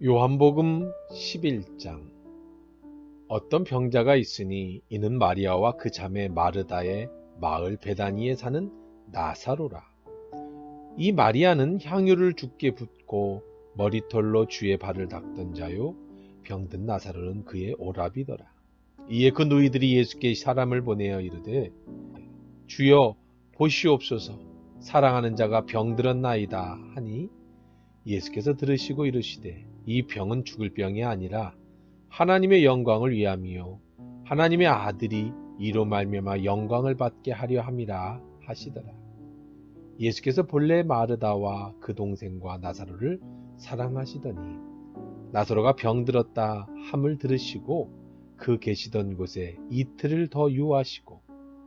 요한복음 11장. 어떤 병자가 있으니 이는 마리아와 그 자매 마르다의 마을 베다니에 사는 나사로라. 이 마리아는 향유를 주께 붓고 머리털로 주의 발을 닦던 자요, 병든 나사로는 그의 오라비더라. 이에 그 누이들이 예수께 사람을 보내어 이르되, 주여 보시옵소서, 사랑하는 자가 병들었나이다 하니, 예수께서 들으시고 이르시되, 이 병은 죽을 병이 아니라 하나님의 영광을 위함이요 하나님의 아들이 이로 말미암아 영광을 받게 하려 함이라 하시더라. 예수께서 본래 마르다와 그 동생과 나사로를 사랑하시더니 나사로가 병들었다 함을 들으시고 그 계시던 곳에 이틀을 더 유하시고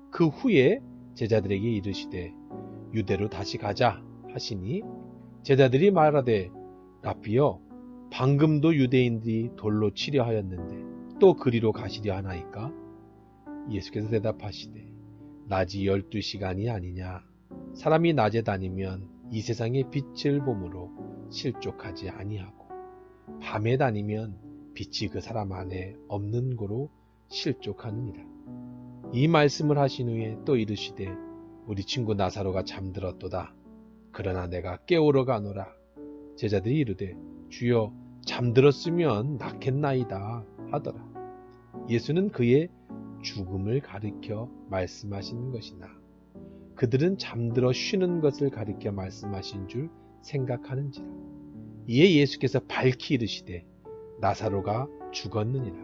그 후에 제자들에게 이르시되 유대로 다시 가자 하시니 제자들이 말하되 라삐여, 방금도 유대인들이 돌로 치려 하였는데 또 그리로 가시려 하나이까? 예수께서 대답하시되 낮이 12시간이 아니냐? 사람이 낮에 다니면 이 세상의 빛을 보므로 실족하지 아니하고 밤에 다니면 빛이 그 사람 안에 없는 고로 실족하느니라. 이 말씀을 하신 후에 또 이르시되 우리 친구 나사로가 잠들었도다. 그러나 내가 깨우러 가노라. 제자들이 이르되 주여, 잠들었으면 낫겠나이다 하더라. 예수는 그의 죽음을 가리켜 말씀하시는 것이나 그들은 잠들어 쉬는 것을 가리켜 말씀하신 줄 생각하는지라. 이에 예수께서 밝히 이르시되 나사로가 죽었느니라.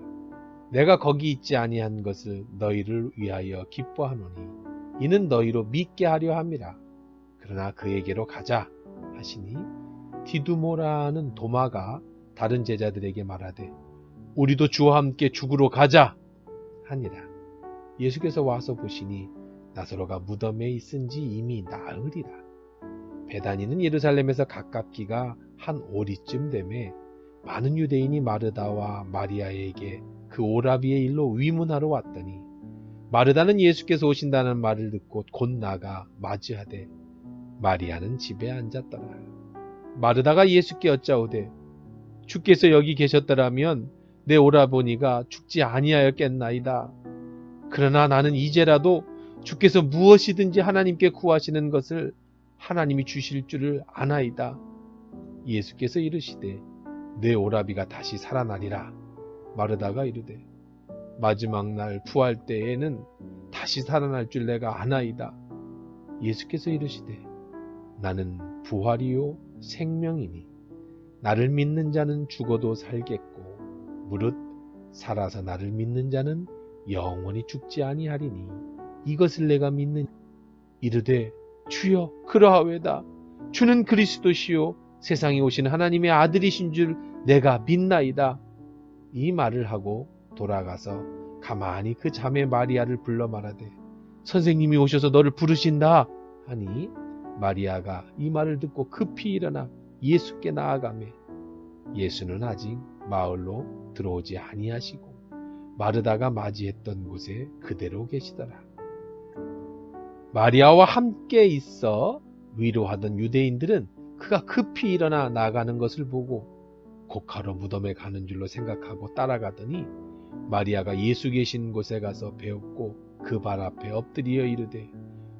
내가 거기 있지 아니한 것을 너희를 위하여 기뻐하노니 이는 너희로 믿게 하려 함이라. 그러나 그에게로 가자 하시니 디두모라는 도마가 다른 제자들에게 말하되 우리도 주와 함께 죽으러 가자 하니라. 예수께서 와서 보시니 나사로가 무덤에 있은지 이미 나흘이라. 베다니는 예루살렘에서 가깝기가 한 오리쯤 되매 많은 유대인이 마르다와 마리아에게 그 오라비의 일로 위문하러 왔더니 마르다는 예수께서 오신다는 말을 듣고 곧 나가 맞이하되 마리아는 집에 앉았더라. 마르다가 예수께 여짜오되 주께서 여기 계셨더라면 내 오라버니가 죽지 아니하였겠나이다. 그러나 나는 이제라도 주께서 무엇이든지 하나님께 구하시는 것을 하나님이 주실 줄을 아나이다. 예수께서 이르시되 내 오라비가 다시 살아나리라. 마르다가 이르되 마지막 날 부활 때에는 다시 살아날 줄 내가 아나이다. 예수께서 이르시되 나는 부활이요 생명이니 나를 믿는 자는 죽어도 살겠고 무릇 살아서 나를 믿는 자는 영원히 죽지 아니하리니 이것을 내가 믿는 이르되 주여 그러하외다. 주는 그리스도시요 세상에 오신 하나님의 아들이신 줄 내가 믿나이다. 이 말을 하고 돌아가서 가만히 그 자매 마리아를 불러 말하되 선생님이 오셔서 너를 부르신다 하니 마리아가 이 말을 듣고 급히 일어나 예수께 나아가매 예수는 아직 마을로 들어오지 아니하시고 마르다가 맞이했던 곳에 그대로 계시더라. 마리아와 함께 있어 위로하던 유대인들은 그가 급히 일어나 나가는 것을 보고 곡하러 무덤에 가는 줄로 생각하고 따라가더니 마리아가 예수 계신 곳에 가서 배웠고 그 발 앞에 엎드려 이르되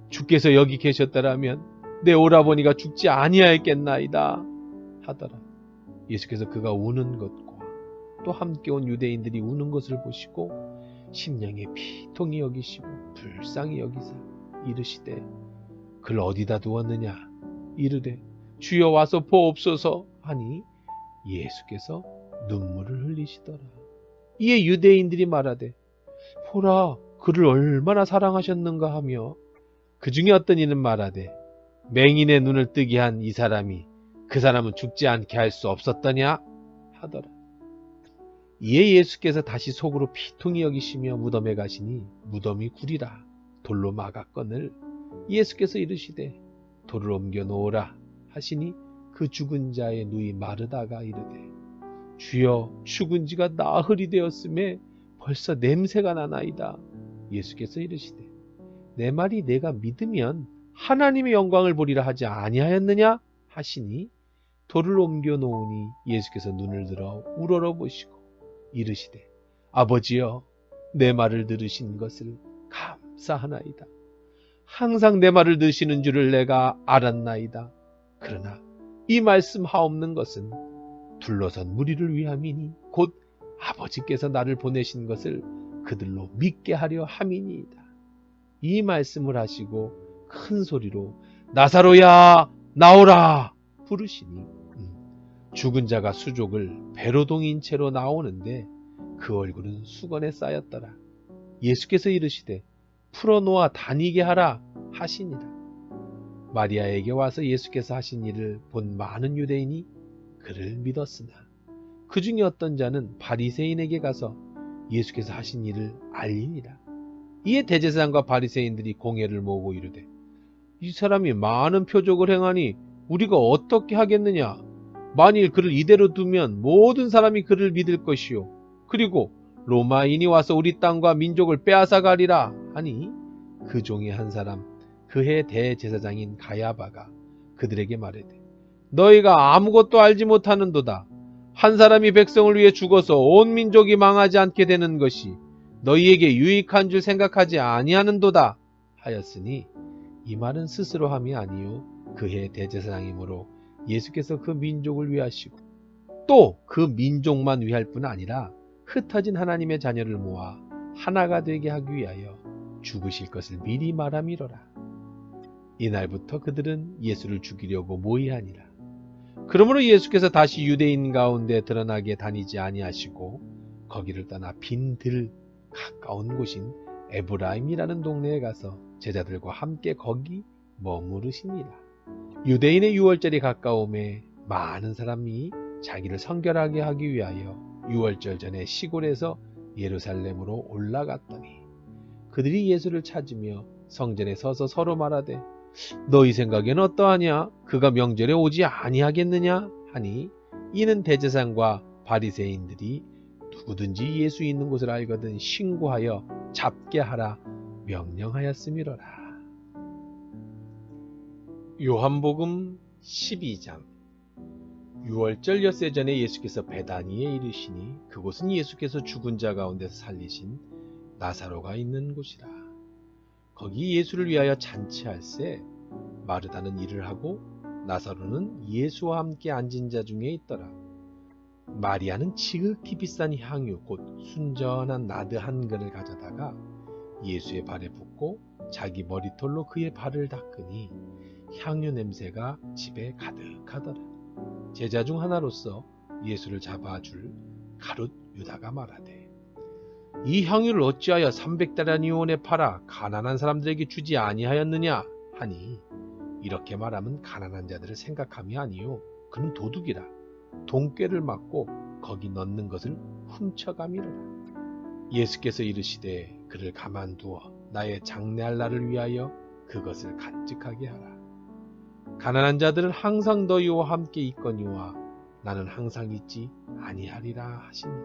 주께서 여기 계셨더라면 내 오라버니가 죽지 아니하였겠나이다 하더라. 예수께서 그가 우는 것과 또 함께 온 유대인들이 우는 것을 보시고 심령에 비통히 여기시고 불쌍히 여기사 이르시되 그를 어디다 두었느냐 이르되 주여 와서 보옵소서 하니 예수께서 눈물을 흘리시더라. 이에 유대인들이 말하되 보라 그를 얼마나 사랑하셨는가 하며 그 중에 어떤 이는 말하되 맹인의 눈을 뜨게 한 이 사람이 그 사람은 죽지 않게 할 수 없었더냐 하더라. 이에 예수께서 다시 속으로 비통히 여기시며 무덤에 가시니 무덤이 구리라 돌로 막았거늘 예수께서 이르시되 돌을 옮겨 놓으라 하시니 그 죽은 자의 누이 마르다가 이르되 주여 죽은 지가 나흘이 되었음에 벌써 냄새가 나나이다. 예수께서 이르시되 내 말이 내가 믿으면 하나님의 영광을 보리라 하지 아니하였느냐 하시니 돌을 옮겨 놓으니 예수께서 눈을 들어 우러러 보시고 이르시되 아버지여 내 말을 들으신 것을 감사하나이다. 항상 내 말을 들으시는 줄을 내가 알았나이다. 그러나 이 말씀 하옵는 것은 둘러선 무리를 위함이니 곧 아버지께서 나를 보내신 것을 그들로 믿게 하려 함이니이다. 이 말씀을 하시고 큰 소리로 나사로야 나오라 부르시니 죽은 자가 수족을 배로 동인 채로 나오는데 그 얼굴은 수건에 쌓였더라. 예수께서 이르시되 풀어놓아 다니게 하라 하시니라. 마리아에게 와서 예수께서 하신 일을 본 많은 유대인이 그를 믿었으나 그 중에 어떤 자는 바리새인에게 가서 예수께서 하신 일을 알리니라. 이에 대제사장과 바리새인들이 공회를 모으고 이르되 이 사람이 많은 표적을 행하니 우리가 어떻게 하겠느냐? 만일 그를 이대로 두면 모든 사람이 그를 믿을 것이요 그리고 로마인이 와서 우리 땅과 민족을 빼앗아 가리라 하니 그 종의 한 사람 그해 대제사장인 가야바가 그들에게 말하되 너희가 아무것도 알지 못하는도다. 한 사람이 백성을 위해 죽어서 온 민족이 망하지 않게 되는 것이 너희에게 유익한 줄 생각하지 아니하는도다 하였으니 이 말은 스스로 함이 아니요 그해 대제사장이므로 예수께서 그 민족을 위하시고 또 그 민족만 위할 뿐 아니라 흩어진 하나님의 자녀를 모아 하나가 되게 하기 위하여 죽으실 것을 미리 말함이로라. 이날부터 그들은 예수를 죽이려고 모의하니라. 그러므로 예수께서 다시 유대인 가운데 드러나게 다니지 아니하시고 거기를 떠나 빈 들 가까운 곳인 에브라임이라는 동네에 가서 제자들과 함께 거기 머무르시니라. 유대인의 유월절이 가까움에 많은 사람이 자기를 성결하게 하기 위하여 유월절 전에 시골에서 예루살렘으로 올라갔더니 그들이 예수를 찾으며 성전에 서서 서로 말하되 너희 생각에는 어떠하냐? 그가 명절에 오지 아니하겠느냐? 하니 이는 대제사장과 바리새인들이 누구든지 예수 있는 곳을 알거든 신고하여 잡게 하라 명령하였음이로라. 요한복음 12장. 유월절 엿새 전에 예수께서 베다니에 이르시니 그곳은 예수께서 죽은 자 가운데서 살리신 나사로가 있는 곳이라. 거기 예수를 위하여 잔치할새 마르다는 일을 하고 나사로는 예수와 함께 앉은 자 중에 있더라. 마리아는 지극히 비싼 향유 곧 순전한 나드 한 근을 가져다가 예수의 발에 붓고 자기 머리털로 그의 발을 닦으니 향유 냄새가 집에 가득하더라. 제자 중 하나로서 예수를 잡아줄 가룟 유다가 말하되 이 향유를 어찌하여 300다라니온에 팔아 가난한 사람들에게 주지 아니하였느냐 하니 이렇게 말하면 가난한 자들을 생각함이 아니요 그는 도둑이라 돈꾀를 맞고 거기 넣는 것을 훔쳐가미로라. 예수께서 이르시되 그를 가만두어 나의 장래할 날을 위하여 그것을 간직하게 하라. 가난한 자들은 항상 너희와 함께 있거니와 나는 항상 있지 아니하리라 하시니라.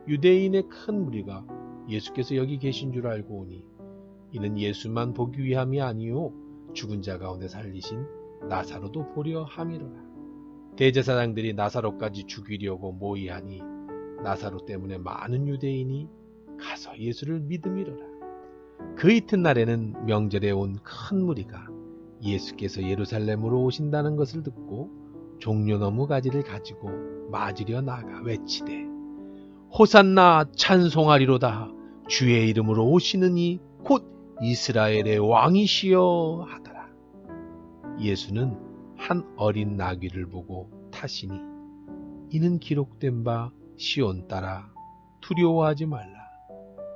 유대인의 큰 무리가 예수께서 여기 계신 줄 알고 오니 이는 예수만 보기 위함이 아니요 죽은 자 가운데 살리신 나사로도 보려 함이로라. 대제사장들이 나사로까지 죽이려고 모의하니 나사로 때문에 많은 유대인이 가서 예수를 믿음이로라. 그 이튿날에는 명절에 온 큰 무리가 예수께서 예루살렘으로 오신다는 것을 듣고 종려나무 가지를 가지고 맞으려 나가 외치되 호산나 찬송하리로다 주의 이름으로 오시느니 곧 이스라엘의 왕이시여 하더라. 예수는 한 어린 나귀를 보고 타시니 이는 기록된 바 시온 딸아 두려워하지 말라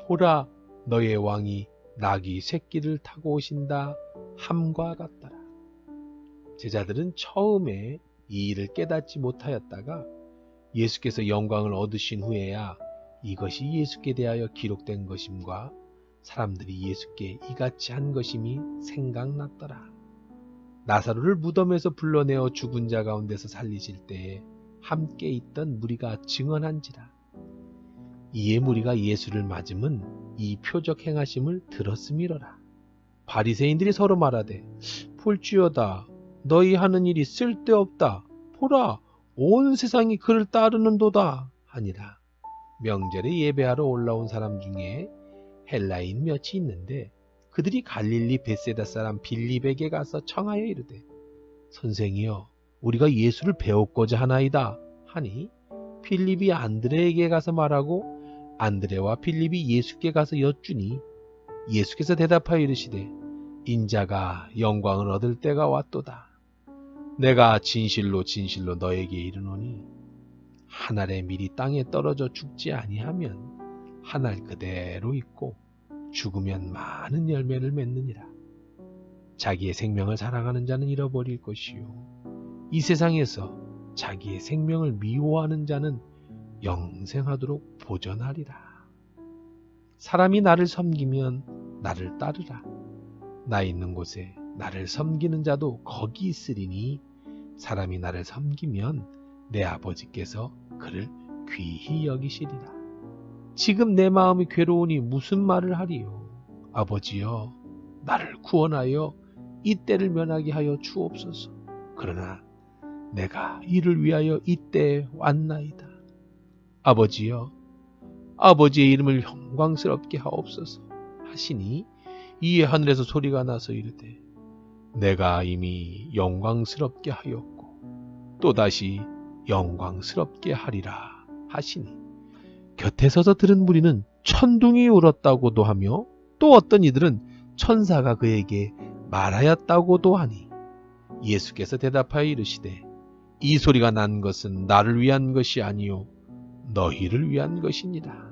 보라 너의 왕이 나귀 새끼를 타고 오신다 함과 같더라. 제자들은 처음에 이 일을 깨닫지 못하였다가 예수께서 영광을 얻으신 후에야 이것이 예수께 대하여 기록된 것임과 사람들이 예수께 이같이 한 것임이 생각났더라. 나사로를 무덤에서 불러내어 죽은 자 가운데서 살리실 때에 함께 있던 무리가 증언한지라. 이에 무리가 예수를 맞음은 이 표적 행하심을 들었음이로라. 바리새인들이 서로 말하되 볼지어다 너희 하는 일이 쓸데없다 보라, 온 세상이 그를 따르는도다 하니라. 명절에 예배하러 올라온 사람 중에 헬라인 몇이 있는데 그들이 갈릴리 벳세다 사람 빌립에게 가서 청하여 이르되, 선생이여, 우리가 예수를 배웠고자 하나이다 하니, 빌립이 안드레에게 가서 말하고 안드레와 빌립이 예수께 가서 여쭈니, 예수께서 대답하여 이르시되, 인자가 영광을 얻을 때가 왔도다. 내가 진실로 진실로 너에게 이르노니, 한 알의 밀이 땅에 떨어져 죽지 아니하면 한 알 그대로 있고 죽으면 많은 열매를 맺느니라. 자기의 생명을 사랑하는 자는 잃어버릴 것이요, 이 세상에서 자기의 생명을 미워하는 자는 영생하도록 보전하리라. 사람이 나를 섬기면 나를 따르라. 나 있는 곳에 나를 섬기는 자도 거기 있으리니, 사람이 나를 섬기면 내 아버지께서 그를 귀히 여기시리라. 지금 내 마음이 괴로우니 무슨 말을 하리요? 아버지여, 나를 구원하여 이 때를 면하게 하여 주옵소서. 그러나 내가 이를 위하여 이때에 왔나이다. 아버지여, 아버지의 이름을 영광스럽게 하옵소서 하시니, 이에 하늘에서 소리가 나서 이르되, 내가 이미 영광스럽게 하였고 또다시 영광스럽게 하리라 하시니, 곁에 서서 들은 무리는 천둥이 울었다고도 하며, 또 어떤 이들은 천사가 그에게 말하였다고도 하니, 예수께서 대답하여 이르시되, 이 소리가 난 것은 나를 위한 것이 아니요 너희를 위한 것이니라.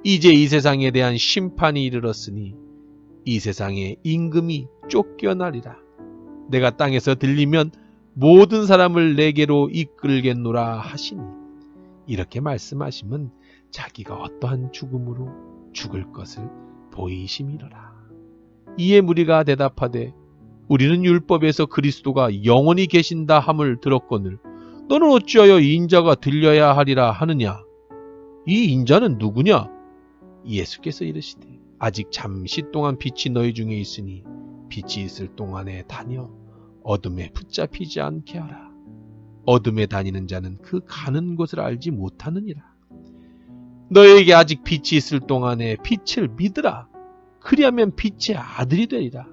이제 이 세상에 대한 심판이 이르렀으니 이 세상의 임금이 쫓겨나리라. 내가 땅에서 들리면 모든 사람을 내게로 이끌겠노라 하시니, 이렇게 말씀하심은 자기가 어떠한 죽음으로 죽을 것을 보이심이로라. 이에 무리가 대답하되, 우리는 율법에서 그리스도가 영원히 계신다 함을 들었거늘 너는 어찌하여 이 인자가 들려야 하리라 하느냐? 이 인자는 누구냐? 예수께서 이르시되, 아직 잠시 동안 빛이 너희 중에 있으니 빛이 있을 동안에 다녀 어둠에 붙잡히지 않게 하라. 어둠에 다니는 자는 그 가는 곳을 알지 못하느니라. 너에게 아직 빛이 있을 동안에 빛을 믿으라. 그리하면 빛의 아들이 되리라.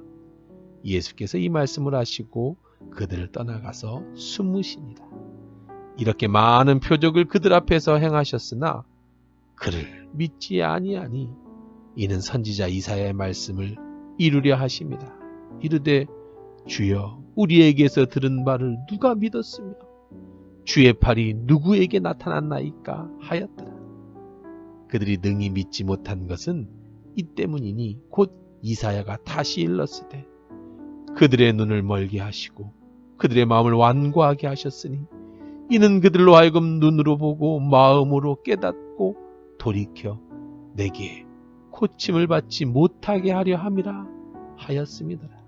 예수께서 이 말씀을 하시고 그들을 떠나가서 숨으시니라. 이렇게 많은 표적을 그들 앞에서 행하셨으나 그를 믿지 아니하니, 이는 선지자 이사야의 말씀을 이루려 하심이라. 이르되, 주여, 우리에게서 들은 바를 누가 믿었으며 주의 팔이 누구에게 나타났나이까 하였더라. 그들이 능히 믿지 못한 것은 이 때문이니 곧 이사야가 다시 일렀으되, 그들의 눈을 멀게 하시고 그들의 마음을 완고하게 하셨으니, 이는 그들로 하여금 눈으로 보고 마음으로 깨닫고 돌이켜 내게 고침을 받지 못하게 하려 함이라 하였음이더라.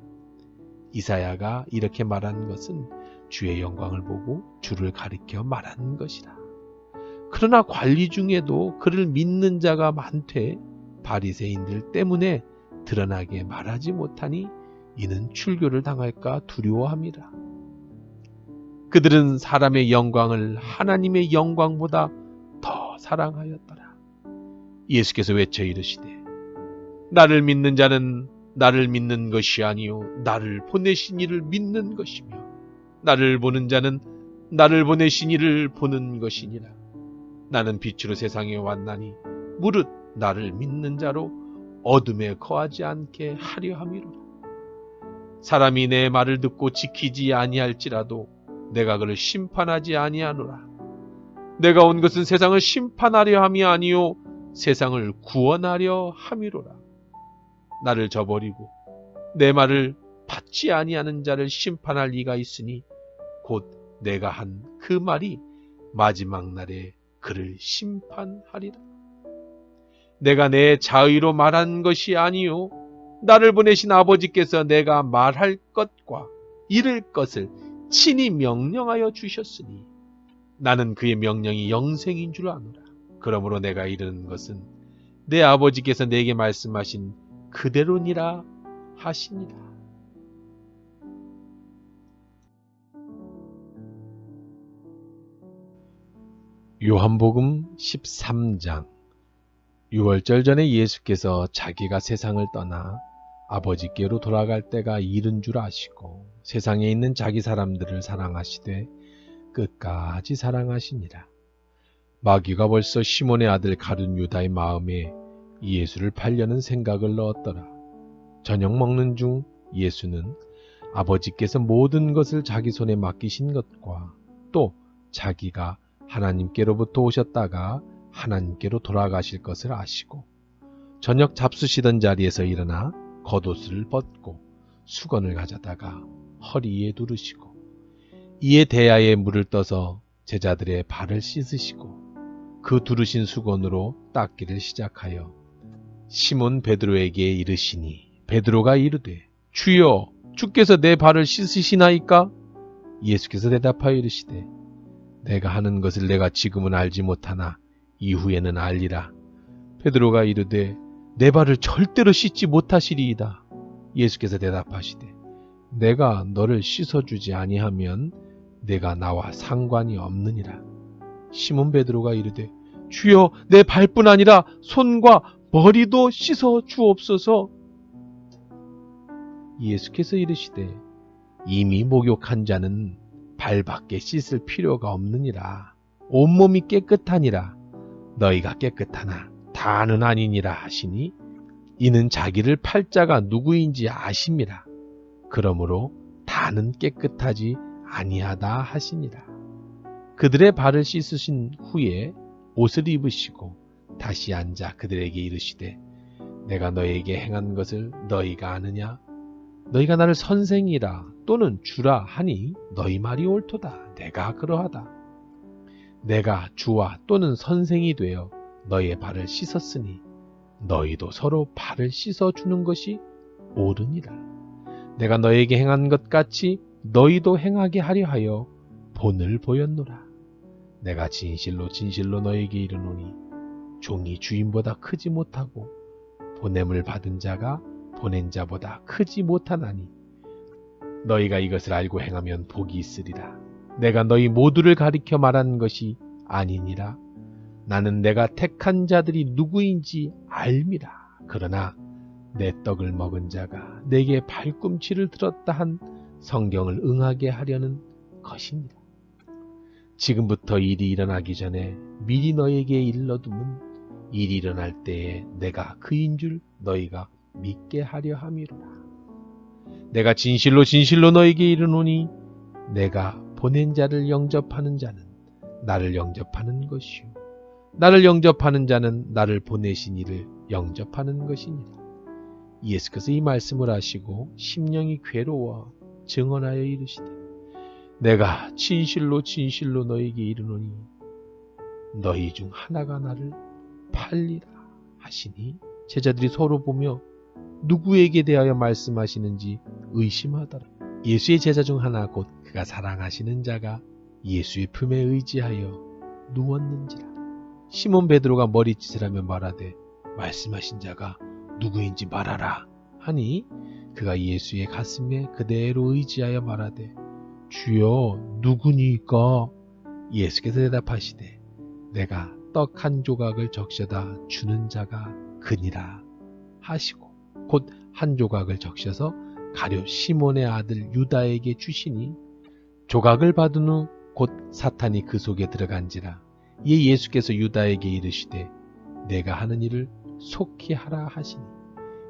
이사야가 이렇게 말한 것은 주의 영광을 보고 주를 가리켜 말한 것이라. 그러나 관리 중에도 그를 믿는 자가 많되 바리새인들 때문에 드러나게 말하지 못하니, 이는 출교를 당할까 두려워함이라. 그들은 사람의 영광을 하나님의 영광보다 더 사랑하였더라. 예수께서 외쳐 이르시되, 나를 믿는 자는 나를 믿는 것이 아니요 나를 보내신 이를 믿는 것이며, 나를 보는 자는 나를 보내신 이를 보는 것이니라. 나는 빛으로 세상에 왔나니 무릇 나를 믿는 자로 어둠에 거하지 않게 하려 함이로라. 사람이 내 말을 듣고 지키지 아니할지라도 내가 그를 심판하지 아니하노라. 내가 온 것은 세상을 심판하려 함이 아니요 세상을 구원하려 함이로라. 나를 저버리고 내 말을 받지 아니하는 자를 심판할 이가 있으니 곧 내가 한 그 말이 마지막 날에 그를 심판하리라. 내가 내 자의로 말한 것이 아니요 나를 보내신 아버지께서 내가 말할 것과 이를 것을 친히 명령하여 주셨으니, 나는 그의 명령이 영생인 줄 아노라. 그러므로 내가 이르는 것은 내 아버지께서 내게 말씀하신 그대로니라 하시니라. 요한복음 13장. 유월절 전에 예수께서 자기가 세상을 떠나 아버지께로 돌아갈 때가 이른 줄 아시고 세상에 있는 자기 사람들을 사랑하시되 끝까지 사랑하시니라. 마귀가 벌써 시몬의 아들 가룟 유다의 마음에 예수를 팔려는 생각을 넣었더라. 저녁 먹는 중 예수는 아버지께서 모든 것을 자기 손에 맡기신 것과 또 자기가 하나님께로부터 오셨다가 하나님께로 돌아가실 것을 아시고 저녁 잡수시던 자리에서 일어나 겉옷을 벗고 수건을 가져다가 허리에 두르시고 이에 대야에 물을 떠서 제자들의 발을 씻으시고 그 두르신 수건으로 닦기를 시작하여 시몬 베드로에게 이르시니 베드로가 이르되 주여 주께서 내 발을 씻으시나이까? 예수께서 대답하여 이르시되 내가 하는 것을 내가 지금은 알지 못하나 이후에는 알리라. 베드로가 이르되 내 발을 절대로 씻지 못하시리이다. 예수께서 대답하시되 내가 너를 씻어주지 아니하면 내가 나와 상관이 없느니라. 시몬 베드로가 이르되 주여 내 발뿐 아니라 손과 머리도 씻어 주옵소서. 예수께서 이르시되 이미 목욕한 자는 발밖에 씻을 필요가 없느니라. 온몸이 깨끗하니라. 너희가 깨끗하나 다는 아니니라 하시니 이는 자기를 팔 자가 누구인지 아심이라. 그러므로 다는 깨끗하지 아니하다 하시니라. 그들의 발을 씻으신 후에 옷을 입으시고 다시 앉아 그들에게 이르시되 내가 너희에게 행한 것을 너희가 아느냐? 너희가 나를 선생이라 또는 주라 하니 너희 말이 옳도다. 내가 그러하다. 내가 주와 또는 선생이 되어 너희의 발을 씻었으니 너희도 서로 발을 씻어주는 것이 옳으니라. 내가 너희에게 행한 것 같이 너희도 행하게 하려 하여 본을 보였노라. 내가 진실로 진실로 너희에게 이르노니 종이 주인보다 크지 못하고 보냄을 받은 자가 보낸 자보다 크지 못하나니 너희가 이것을 알고 행하면 복이 있으리라. 내가 너희 모두를 가리켜 말하는 것이 아니니라. 나는 내가 택한 자들이 누구인지 알미라. 그러나 내 떡을 먹은 자가 내게 발꿈치를 들었다 한 성경을 응하게 하려는 것이니라. 지금부터 일이 일어나기 전에 미리 너희에게 일러두면 일이 일어날 때에 내가 그인 줄 너희가 믿게 하려 함이로라. 내가 진실로 진실로 너희에게 이르노니 내가 보낸 자를 영접하는 자는 나를 영접하는 것이요 나를 영접하는 자는 나를 보내신 이를 영접하는 것이니라. 예수께서 이 말씀을 하시고 심령이 괴로워 증언하여 이르시되 내가 진실로 진실로 너희에게 이르노니 너희 중 하나가 나를 팔리라 하시니 제자들이 서로 보며 누구에게 대하여 말씀하시는지 의심하더라. 예수의 제자 중 하나 곧 그가 사랑하시는 자가 예수의 품에 의지하여 누웠는지라. 시몬 베드로가 머리짓을 하며 말하되 말씀하신 자가 누구인지 말하라 하니 그가 예수의 가슴에 그대로 의지하여 말하되 주여 누구니까? 예수께서 대답하시되 내가 떡 한 조각을 적셔다 주는 자가 그니라 하시고 곧 한 조각을 적셔서 가룟 시몬의 아들 유다에게 주시니 조각을 받은 후 곧 사탄이 그 속에 들어간지라. 이에 예수께서 유다에게 이르시되 내가 하는 일을 속히 하라 하시니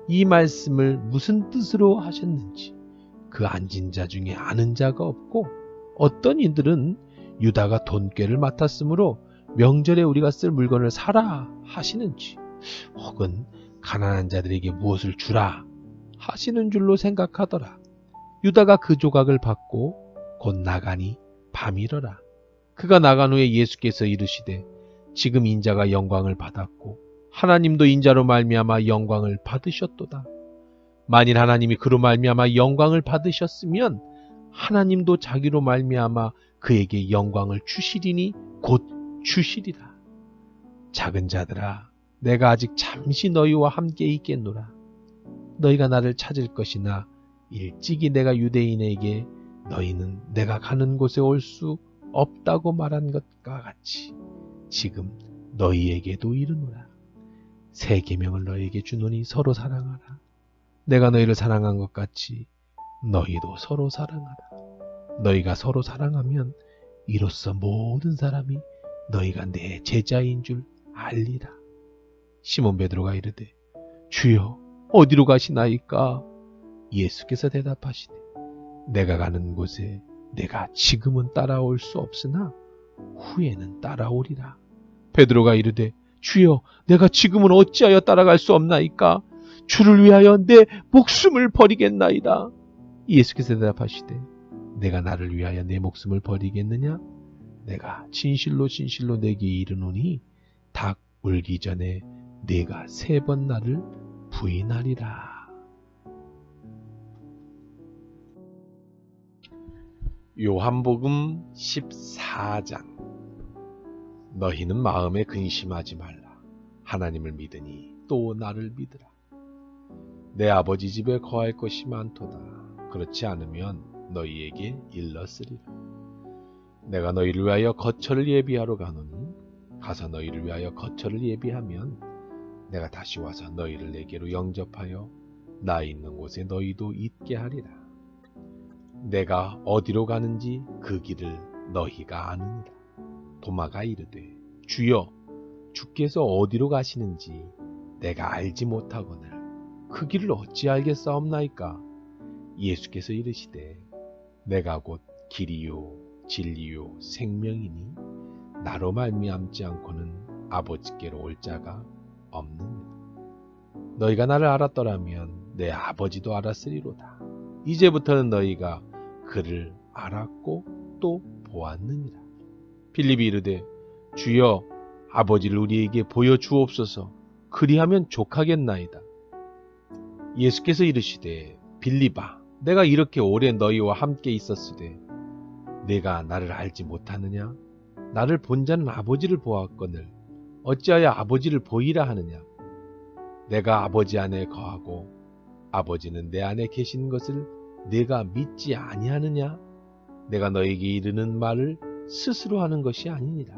이 말씀을 무슨 뜻으로 하셨는지 그 앉은 자 중에 아는 자가 없고 어떤 이들은 유다가 돈꾀를 맡았으므로 명절에 우리가 쓸 물건을 사라 하시는지 혹은 가난한 자들에게 무엇을 주라 하시는 줄로 생각하더라. 유다가 그 조각을 받고 곧 나가니 밤이러라. 그가 나간 후에 예수께서 이르시되 지금 인자가 영광을 받았고 하나님도 인자로 말미암아 영광을 받으셨도다. 만일 하나님이 그로 말미암아 영광을 받으셨으면 하나님도 자기로 말미암아 그에게 영광을 주시리니 곧 주시리라. 작은 자들아 내가 아직 잠시 너희와 함께 있겠노라. 너희가 나를 찾을 것이나 일찍이 내가 유대인에게 너희는 내가 가는 곳에 올 수 없다고 말한 것과 같이 지금 너희에게도 이르노라. 새 계명을 너희에게 주노니 서로 사랑하라. 내가 너희를 사랑한 것 같이 너희도 서로 사랑하라. 너희가 서로 사랑하면 이로써 모든 사람이 너희가 내 제자인 줄 알리라. 시몬 베드로가 이르되 주여 어디로 가시나이까? 예수께서 대답하시되 내가 가는 곳에 내가 지금은 따라올 수 없으나 후에는 따라오리라. 베드로가 이르되 주여 내가 지금은 어찌하여 따라갈 수 없나이까? 주를 위하여 내 목숨을 버리겠나이다. 예수께서 대답하시되 내가 나를 위하여 내 목숨을 버리겠느냐? 내가 진실로 진실로 내게 이르노니 닭 울기 전에 네가 3번 나를 부인하리라. 요한복음 14장. 너희는 마음에 근심하지 말라. 하나님을 믿으니 또 나를 믿으라. 내 아버지 집에 거할 것이 많도다. 그렇지 않으면 너희에게 일렀으리라. 내가 너희를 위하여 거처를 예비하러 가노니 가서 너희를 위하여 거처를 예비하면 내가 다시 와서 너희를 내게로 영접하여 나 있는 곳에 너희도 있게 하리라. 내가 어디로 가는지 그 길을 너희가 아느니라. 도마가 이르되 주여 주께서 어디로 가시는지 내가 알지 못하거늘 그 길을 어찌 알겠사옵나이까? 예수께서 이르시되 내가 곧 길이요 진리요 생명이니 나로 말미암지 않고는 아버지께로 올 자가 없느니라. 너희가 나를 알았더라면 내 아버지도 알았으리로다. 이제부터는 너희가 그를 알았고 또 보았느니라. 빌립이 이르되 주여 아버지를 우리에게 보여주옵소서. 그리하면 족하겠나이다. 예수께서 이르시되 빌립아 내가 이렇게 오래 너희와 함께 있었으되 내가 나를 알지 못하느냐? 나를 본 자는 아버지를 보았거늘 어찌하여 아버지를 보이라 하느냐? 내가 아버지 안에 거하고 아버지는 내 안에 계신 것을 내가 믿지 아니하느냐? 내가 너에게 이르는 말을 스스로 하는 것이 아니니라.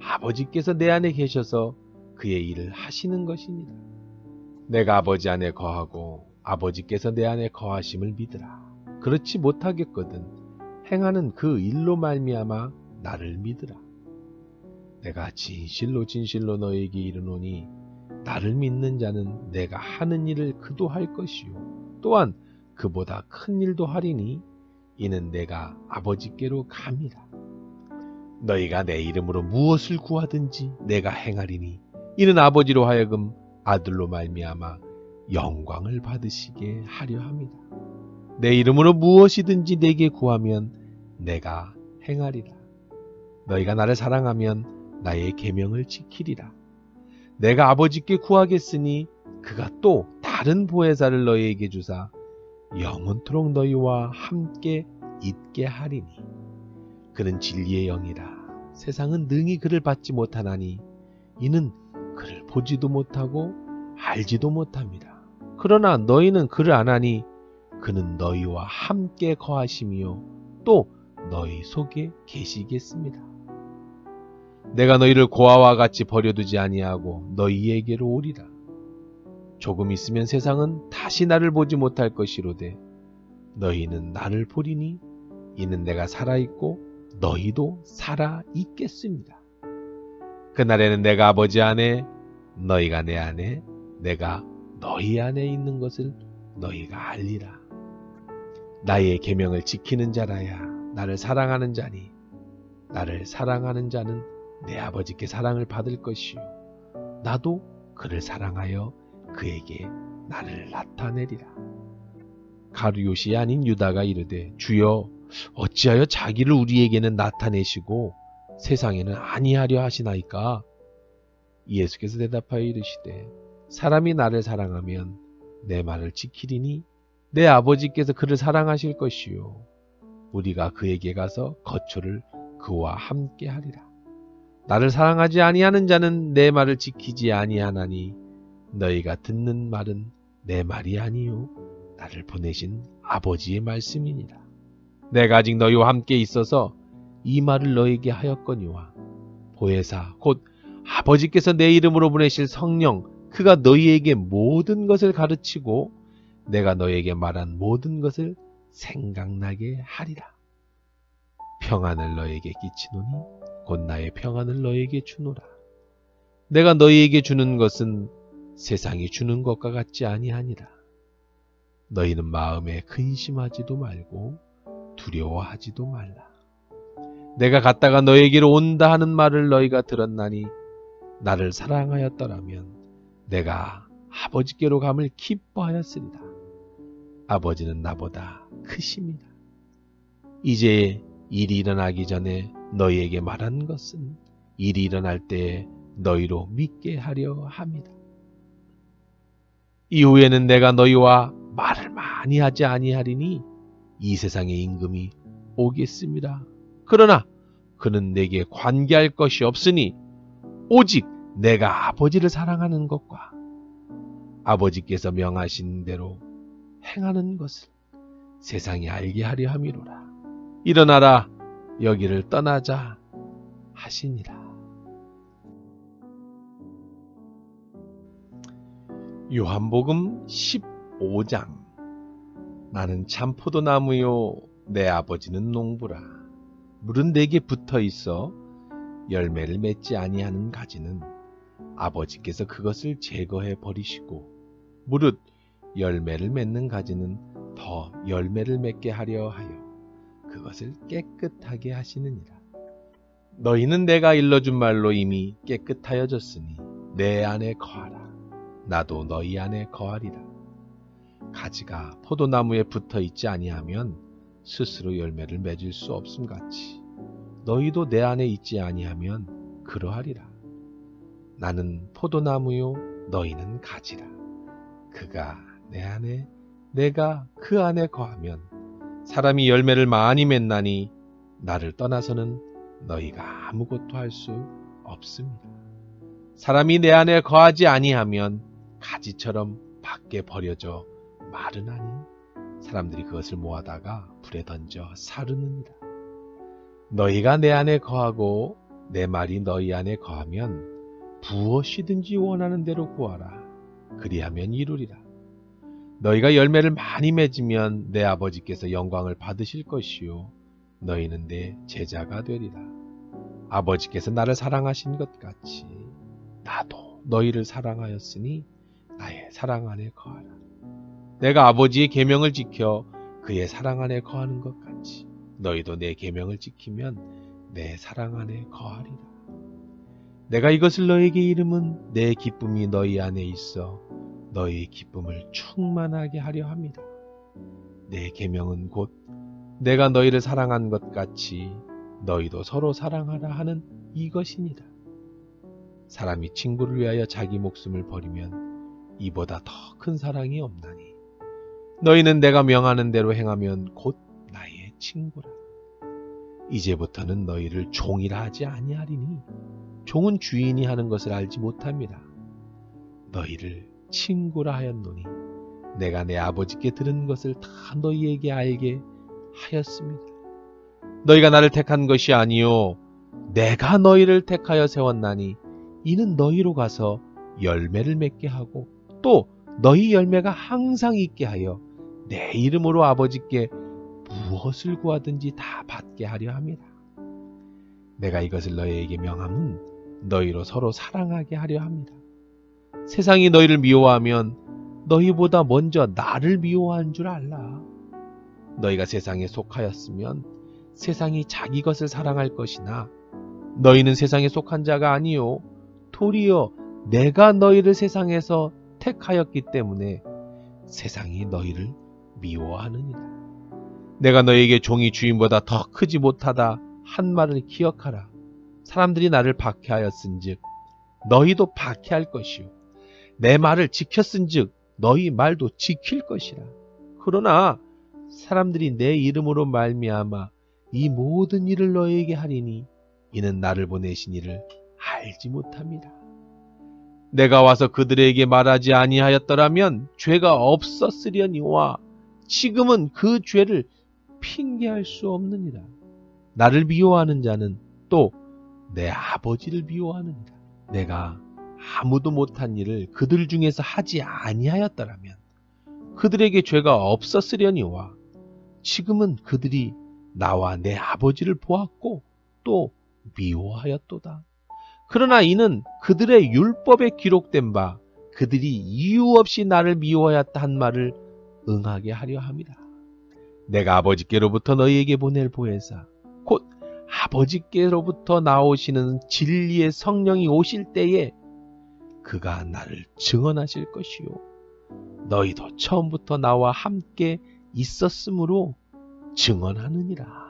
아버지께서 내 안에 계셔서 그의 일을 하시는 것이니라. 내가 아버지 안에 거하고 아버지께서 내 안에 거하심을 믿으라. 그렇지 못하겠거든 행하는 그 일로 말미암아 나를 믿으라. 내가 진실로 진실로 너에게 이르노니 나를 믿는 자는 내가 하는 일을 그도 할 것이요 또한 그보다 큰 일도 하리니 이는 내가 아버지께로 감이라. 너희가 내 이름으로 무엇을 구하든지 내가 행하리니 이는 아버지로 하여금 아들로 말미암아 영광을 받으시게 하려 함이다. 내 이름으로 무엇이든지 내게 구하면 내가 행하리라. 너희가 나를 사랑하면 나의 계명을 지키리라. 내가 아버지께 구하겠으니 그가 또 다른 보혜사를 너희에게 주사 영원토록 너희와 함께 있게 하리니 그는 진리의 영이라. 세상은 능히 그를 받지 못하나니 이는 그를 보지도 못하고 알지도 못합니다. 그러나 너희는 그를 아나니 그는 너희와 함께 거하시며 또 너희 속에 계시겠습니다. 내가 너희를 고아와 같이 버려두지 아니하고 너희에게로 오리라. 조금 있으면 세상은 다시 나를 보지 못할 것이로되 너희는 나를 보리니 이는 내가 살아있고 너희도 살아있겠습니다. 그날에는 내가 아버지 안에 너희가 내 안에 내가 너희 안에 있는 것을 너희가 알리라. 나의 계명을 지키는 자라야 나를 사랑하는 자니 나를 사랑하는 자는 내 아버지께 사랑을 받을 것이요 나도 그를 사랑하여 그에게 나를 나타내리라. 가룟옷이 아닌 유다가 이르되 주여 어찌하여 자기를 우리에게는 나타내시고 세상에는 아니하려 하시나이까? 예수께서 대답하여 이르시되 사람이 나를 사랑하면 내 말을 지키리니 내 아버지께서 그를 사랑하실 것이요 우리가 그에게 가서 거처를 그와 함께 하리라. 나를 사랑하지 아니하는 자는 내 말을 지키지 아니하나니 너희가 듣는 말은 내 말이 아니요 나를 보내신 아버지의 말씀이니라. 내가 아직 너희와 함께 있어서 이 말을 너희에게 하였거니와 보혜사 곧 아버지께서 내 이름으로 보내실 성령 그가 너희에게 모든 것을 가르치고 내가 너희에게 말한 모든 것을 생각나게 하리라. 평안을 너희에게 끼치노니 곧 나의 평안을 너희에게 주노라. 내가 너희에게 주는 것은 세상이 주는 것과 같지 아니하니라. 너희는 마음에 근심하지도 말고 두려워하지도 말라. 내가 갔다가 너희에게로 온다 하는 말을 너희가 들었나니 나를 사랑하였더라면 내가 아버지께로 감을 기뻐하였으리다. 아버지는 나보다 크심이다. 이제 일이 일어나기 전에 너희에게 말한 것은 일이 일어날 때에 너희로 믿게 하려 함이다. 이후에는 내가 너희와 말을 많이 하지 아니하리니 이 세상의 임금이 오겠습니다. 그러나 그는 내게 관계할 것이 없으니 오직 내가 아버지를 사랑하는 것과 아버지께서 명하신 대로 행하는 것을 세상이 알게 하려 함이로라. 일어나라 여기를 떠나자 하시니라. 요한복음 15장. 나는 참 포도나무요 내 아버지는 농부라. 물은 내게 붙어 있어 열매를 맺지 아니하는 가지는 아버지께서 그것을 제거해 버리시고 무릇 열매를 맺는 가지는 더 열매를 맺게 하려 하여 그것을 깨끗하게 하시느니라. 너희는 내가 일러준 말로 이미 깨끗하여졌으니 내 안에 거하라. 나도 너희 안에 거하리라. 가지가 포도나무에 붙어 있지 아니하면 스스로 열매를 맺을 수 없음 같이 너희도 내 안에 있지 아니하면 그러하리라. 나는 포도나무요 너희는 가지라. 그가 내 안에 내가 그 안에 거하면 사람이 열매를 많이 맺나니 나를 떠나서는 너희가 아무것도 할 수 없습니다. 사람이 내 안에 거하지 아니하면 가지처럼 밖에 버려져 마르나니 사람들이 그것을 모아다가 불에 던져 사르느니라. 너희가 내 안에 거하고 내 말이 너희 안에 거하면 무엇이든지 원하는 대로 구하라. 그리하면 이루리라. 너희가 열매를 많이 맺으면 내 아버지께서 영광을 받으실 것이요 너희는 내 제자가 되리라. 아버지께서 나를 사랑하신 것 같이 나도 너희를 사랑하였으니 나의 사랑 안에 거하라. 내가 아버지의 계명을 지켜 그의 사랑 안에 거하는 것 같이 너희도 내 계명을 지키면 내 사랑 안에 거하리라. 내가 이것을 너희에게 이름은 내 기쁨이 너희 안에 있어 너희의 기쁨을 충만하게 하려 합니다. 내 계명은 곧 내가 너희를 사랑한 것 같이 너희도 서로 사랑하라 하는 이것이니라. 사람이 친구를 위하여 자기 목숨을 버리면 이보다 더 큰 사랑이 없나니 너희는 내가 명하는 대로 행하면 곧 나의 친구라. 이제부터는 너희를 종이라 하지 아니하리니 종은 주인이 하는 것을 알지 못합니다. 너희를 친구라 하였노니 내가 내 아버지께 들은 것을 다 너희에게 알게 하였습니다. 너희가 나를 택한 것이 아니요 내가 너희를 택하여 세웠나니 이는 너희로 가서 열매를 맺게 하고 또 너희 열매가 항상 있게 하여 내 이름으로 아버지께 무엇을 구하든지 다 받게 하려 함이라. 내가 이것을 너희에게 명함은 너희로 서로 사랑하게 하려 합니다. 세상이 너희를 미워하면 너희보다 먼저 나를 미워한 줄 알라. 너희가 세상에 속하였으면 세상이 자기 것을 사랑할 것이나 너희는 세상에 속한 자가 아니요 도리어 내가 너희를 세상에서 택하였기 때문에 세상이 너희를 미워하느니라. 내가 너희에게 종이 주인보다 더 크지 못하다 한 말을 기억하라. 사람들이 나를 박해하였은즉 너희도 박해할 것이요 내 말을 지켰은즉 너희 말도 지킬 것이라. 그러나 사람들이 내 이름으로 말미암아 이 모든 일을 너희에게 하리니 이는 나를 보내신 이를 알지 못합니다. 내가 와서 그들에게 말하지 아니하였더라면 죄가 없었으려니와 지금은 그 죄를 핑계할 수 없느니라. 나를 미워하는 자는 또 내 아버지를 미워하느니라. 내가 아무도 못한 일을 그들 중에서 하지 아니하였더라면 그들에게 죄가 없었으려니와 지금은 그들이 나와 내 아버지를 보았고 또 미워하였도다. 그러나 이는 그들의 율법에 기록된 바 그들이 이유 없이 나를 미워하였다 한 말을 응하게 하려 함이라. 내가 아버지께로부터 너희에게 보낼 보혜사 곧 아버지께로부터 나오시는 진리의 성령이 오실 때에 그가 나를 증언하실 것이요 너희도 처음부터 나와 함께 있었으므로 증언하느니라.